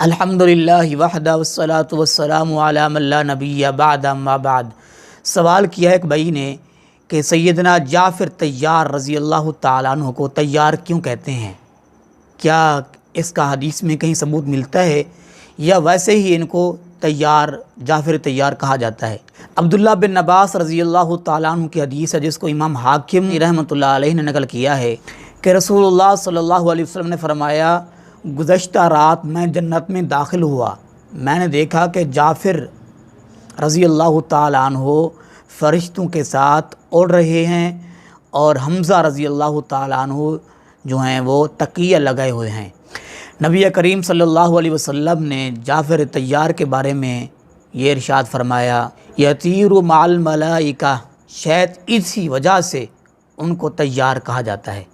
الحمدللہ وحدہ والصلاۃ والسلام علی من لا نبی بعد اما بعد۔ سوال کیا ایک بھائی نے کہ سیدنا جعفر طیار رضی اللہ تعالیٰ عنہ کو طیار کیوں کہتے ہیں؟ کیا اس کا حدیث میں کہیں ثبوت ملتا ہے یا ویسے ہی ان کو طیار جعفر طیار کہا جاتا ہے؟ عبداللہ بن عباس رضی اللہ تعالیٰ عنہ کی حدیث ہے جس کو امام حاکم رحمۃ اللہ علیہ نے نقل کیا ہے کہ رسول اللہ صلی اللہ علیہ وسلم نے فرمایا، گزشتہ رات میں جنت میں داخل ہوا، میں نے دیکھا کہ جعفر رضی اللہ تعالیٰ عنہ فرشتوں کے ساتھ اڑ رہے ہیں اور حمزہ رضی اللہ تعالیٰ عنہ جو ہیں وہ تکیہ لگائے ہوئے ہیں۔ نبی کریم صلی اللہ علیہ وسلم نے جعفر طیار کے بارے میں یہ ارشاد فرمایا، یطیر مع الملائکہ، شاید اسی وجہ سے ان کو طیار کہا جاتا ہے۔